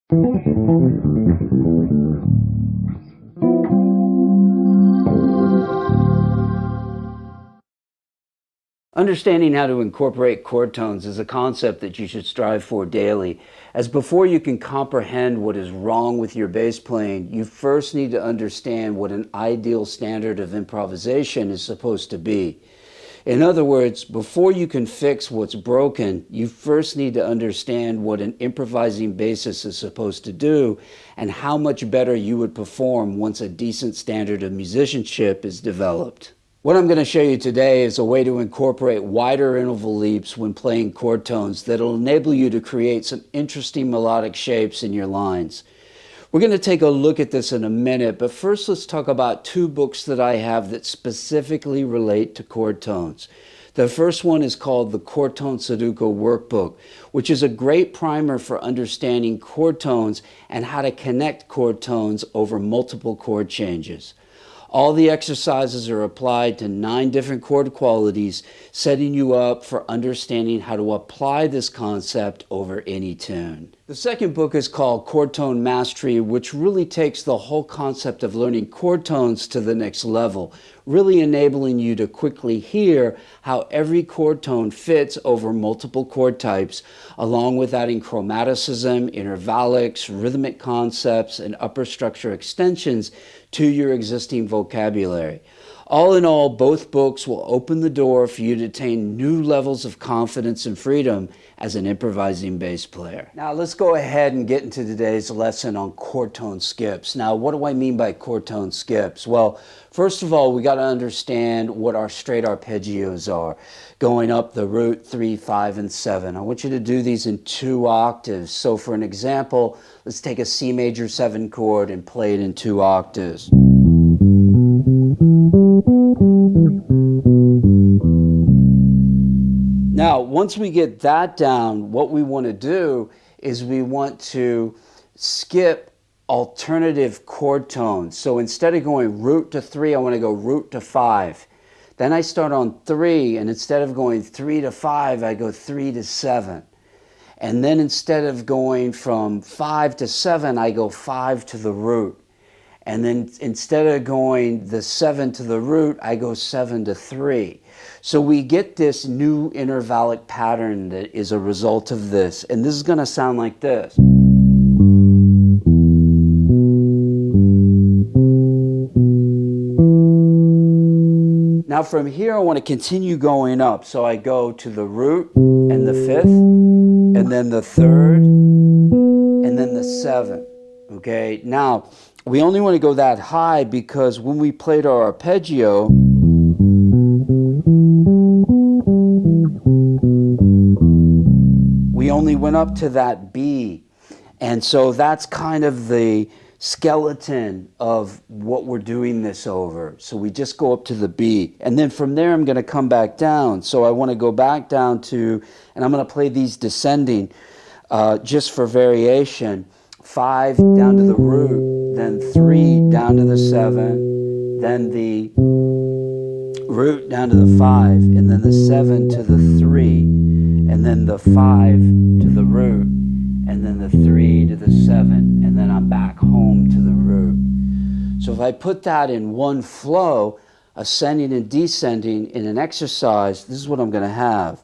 Understanding how to incorporate chord tones is a concept that you should strive for daily, as before you can comprehend what is wrong with your bass playing, you first need to understand what an ideal standard of improvisation is supposed to be. In other words, before you can fix what's broken, you first need to understand what an improvising bassist is supposed to do and how much better you would perform once a decent standard of musicianship is developed. What I'm going to show you today is a way to incorporate wider interval leaps when playing chord tones that will enable you to create some interesting melodic shapes in your lines. We're going to take a look at this in a minute, but first let's talk about two books that I have that specifically relate to chord tones. The first one is called the Chord Tone Sudoku Workbook, which is a great primer for understanding chord tones and how to connect chord tones over multiple chord changes. All the exercises are applied to 9 different chord qualities, setting you up for understanding how to apply this concept over any tune. The second book is called Chord Tone Mastery, which really takes the whole concept of learning chord tones to the next level, really enabling you to quickly hear how every chord tone fits over multiple chord types, along with adding chromaticism, intervallics, rhythmic concepts, and upper structure extensions to your existing vocabulary. All in all, both books will open the door for you to attain new levels of confidence and freedom as an improvising bass player. Now let's go ahead and get into today's lesson on chord tone skips. Now what do I mean by chord tone skips? Well, first of all, we got to understand what our straight arpeggios are, going up the root, 3, 5, and 7. I want you to do these in 2 octaves. So for an example, let's take a C major 7 chord and play it in 2 octaves. Now, once we get that down, what we want to do is we want to skip alternative chord tones. So instead of going root to 3, I want to go root to 5. Then I start on 3, and instead of going 3 to 5, I go 3 to 7. And then instead of going from 5 to 7, I go 5 to the root. And then instead of going the 7 to the root, I go 7 to 3. So we get this new intervallic pattern that is a result of this. And this is going to sound like this. Now from here, I want to continue going up. So I go to the root and the 5th, and then the 3rd, and then the 7th. Okay, now we only want to go that high because when we played our arpeggio, we only went up to that B. And so that's kind of the skeleton of what we're doing this over. So we just go up to the B. And then from there, I'm going to come back down. So I want to go back down to, and I'm going to play these descending just for variation. 5 down to the root, then 3 down to the 7, then the root down to the 5, and then the 7 to the 3, and then the 5 to the root, and then the 3 to the 7, and then I'm back home to the root. So if I put that in one flow, ascending and descending in an exercise, this is what I'm going to have.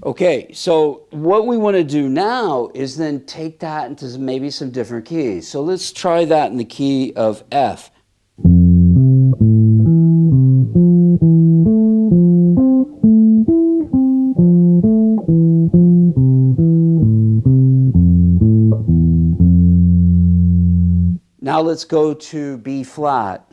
Okay, so what we want to do now is then take that into maybe some different keys. So let's try that in the key of F. Now let's go to B flat.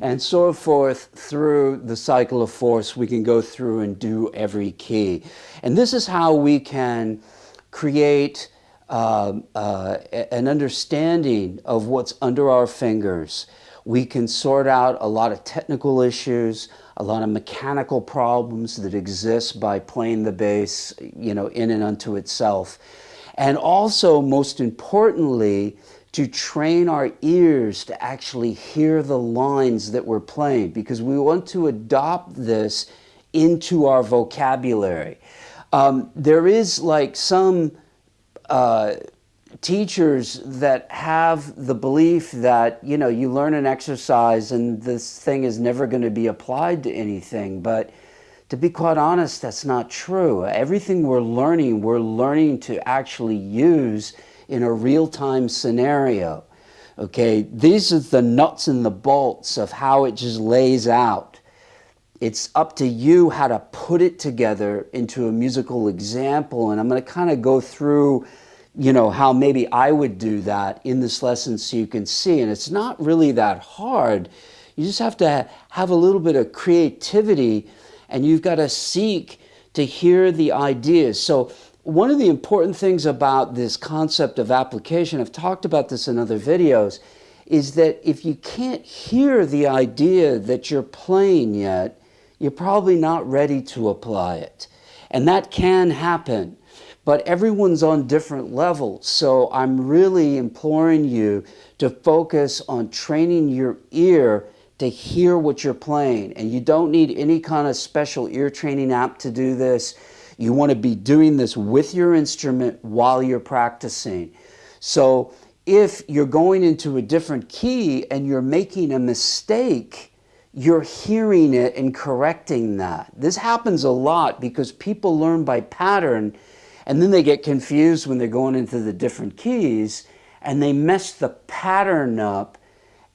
And so forth through the cycle of force. We can go through and do every key. And this is how we can create an understanding of what's under our fingers. We can sort out a lot of technical issues, a lot of mechanical problems that exist by playing the bass, in and unto itself. And also, most importantly, to train our ears to actually hear the lines that we're playing, because we want to adopt this into our vocabulary. There is like some teachers that have the belief that, you learn an exercise and this thing is never going to be applied to anything. But to be quite honest, that's not true. Everything we're learning to actually use in a real-time scenario. Okay, these are the nuts and the bolts of how it just lays out. It's up to you how to put it together into a musical example, and I'm going to kind of go through, how maybe I would do that in this lesson so you can see. And it's not really that hard. You just have to have a little bit of creativity, and you've got to seek to hear the ideas. So one of the important things about this concept of application, I've talked about this in other videos, is that if you can't hear the idea that you're playing yet, you're probably not ready to apply it. And that can happen, but everyone's on different levels. So I'm really imploring you to focus on training your ear to hear what you're playing. And you don't need any kind of special ear training app to do this. You want to be doing this with your instrument while you're practicing. So if you're going into a different key and you're making a mistake, you're hearing it and correcting that. This happens a lot because people learn by pattern, and then they get confused when they're going into the different keys, and they mess the pattern up,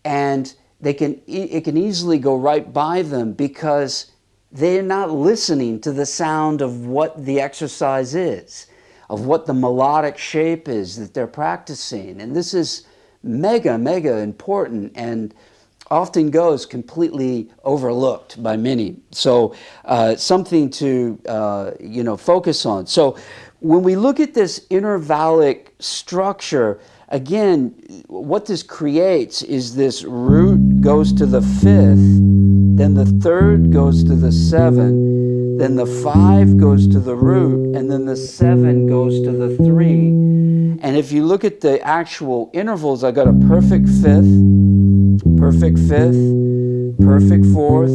and it can easily go right by them because they're not listening to the sound of what the exercise is, of what the melodic shape is that they're practicing. And this is mega, mega important and often goes completely overlooked by many. So something to focus on. So when we look at this intervallic structure, again, what this creates is this root goes to the fifth, then the third goes to the seven, then the five goes to the root, and then the seven goes to the three. And if you look at the actual intervals, I got a perfect fifth, perfect fifth, perfect fourth,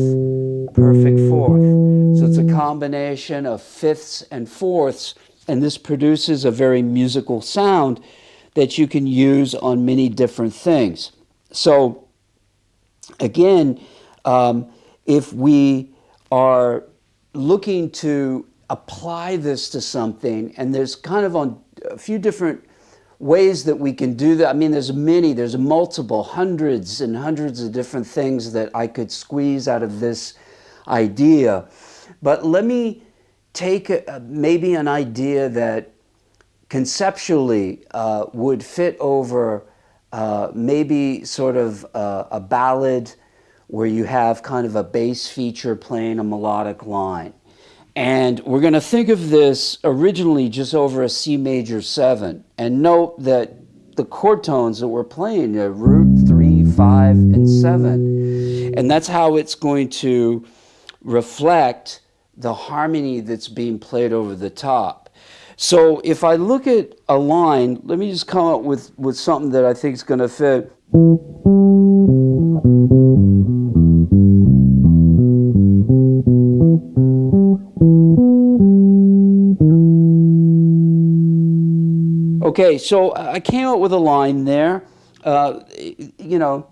perfect fourth. So it's a combination of fifths and fourths, and this produces a very musical sound that you can use on many different things. So again, if we are looking to apply this to something, and there's kind of on a few different ways that we can do that. I mean, there's multiple, hundreds and hundreds of different things that I could squeeze out of this idea. But let me take maybe an idea that conceptually would fit over maybe sort of a ballad where you have kind of a bass feature playing a melodic line. And we're going to think of this originally just over a C major 7. And note that the chord tones that we're playing are root, 3, 5, and 7. And that's how it's going to reflect the harmony that's being played over the top. So if I look at a line, let me just come up with something that I think is going to fit. Okay, so I came up with a line there, you know.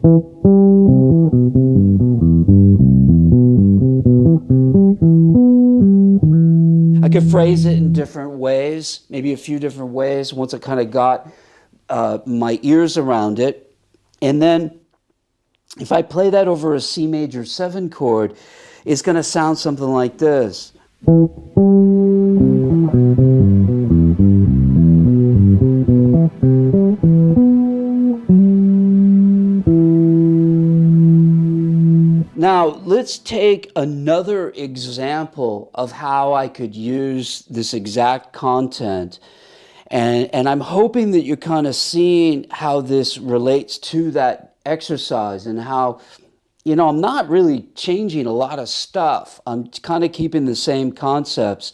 I could phrase it in different ways, maybe a few different ways once I kind of got my ears around it. And then if I play that over a C major 7 chord, it's going to sound something like this. Now, let's take another example of how I could use this exact content. And I'm hoping that you're kind of seeing how this relates to that exercise and how, I'm not really changing a lot of stuff. I'm kind of keeping the same concepts,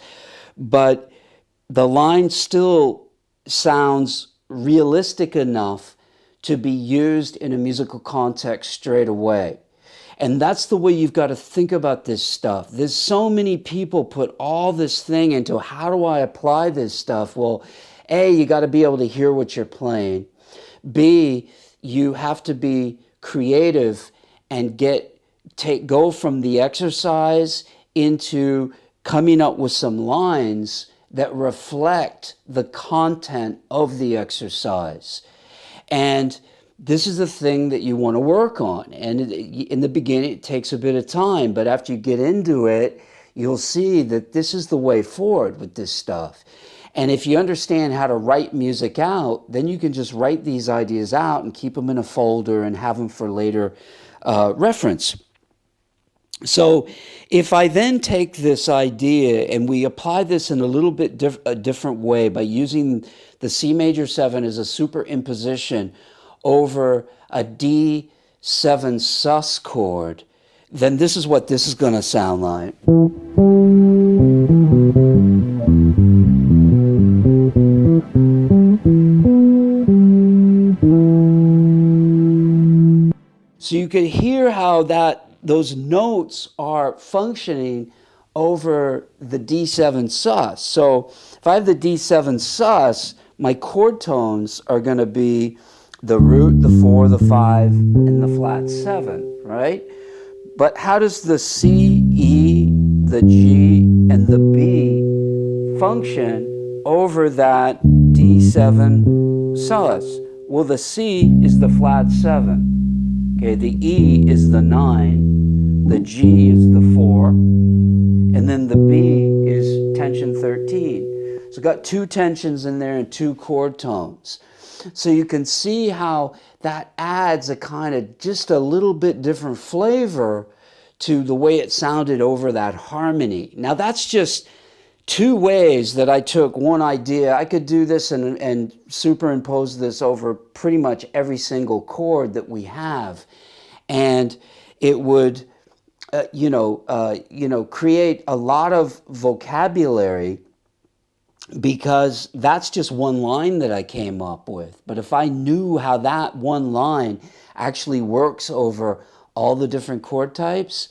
but the line still sounds realistic enough to be used in a musical context straight away. And that's the way you've got to think about this stuff. There's so many people put all this thing into how do I apply this stuff? Well, A, you got to be able to hear what you're playing. B, you have to be creative and go from the exercise into coming up with some lines that reflect the content of the exercise. And this is the thing that you want to work on. And in the beginning, it takes a bit of time, but after you get into it, you'll see that this is the way forward with this stuff. And if you understand how to write music out, then you can just write these ideas out and keep them in a folder and have them for later reference. So if I then take this idea and we apply this in a little bit different way by using the C major 7 as a superimposition over a D7 sus chord, then this is what this is going to sound like. So you can hear how those notes are functioning over the D7 sus. So if I have the D7 sus, my chord tones are going to be the root, the 4, the 5, and the flat 7, right? But how does the C, E, the G, and the B function over that D7 sus? Well, the C is the flat 7. Okay, the E is the 9, the G is the 4, and then the B is tension 13. So got 2 tensions in there and 2 chord tones. So you can see how that adds a kind of just a little bit different flavor to the way it sounded over that harmony. Now that's just 2 ways that I took one idea. I could do this and superimpose this over pretty much every single chord that we have, and it would, create a lot of vocabulary, because that's just one line that I came up with. But if I knew how that one line actually works over all the different chord types,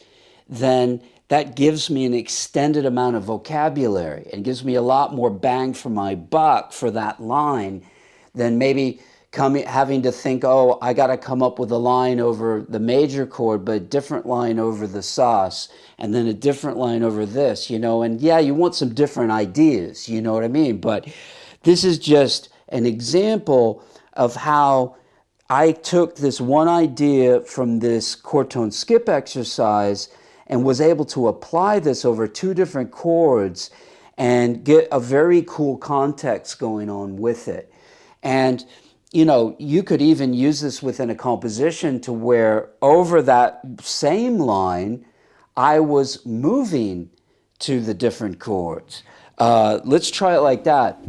then that gives me an extended amount of vocabulary and gives me a lot more bang for my buck for that line than maybe having to think, oh, I got to come up with a line over the major chord, but a different line over the sus, and then a different line over this, and yeah, you want some different ideas, you know what I mean? But this is just an example of how I took this one idea from this chord tone skip exercise and was able to apply this over 2 different chords and get a very cool context going on with it. And you could even use this within a composition to where over that same line, I was moving to the different chords. Let's try it like that.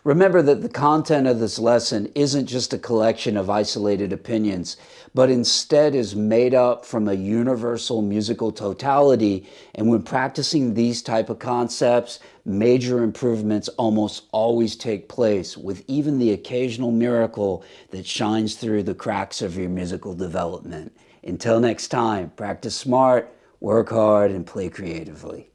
Remember that the content of this lesson isn't just a collection of isolated opinions, but instead is made up from a universal musical totality. And when practicing these type of concepts, major improvements almost always take place, with even the occasional miracle that shines through the cracks of your musical development. Until next time, practice smart, work hard, and play creatively.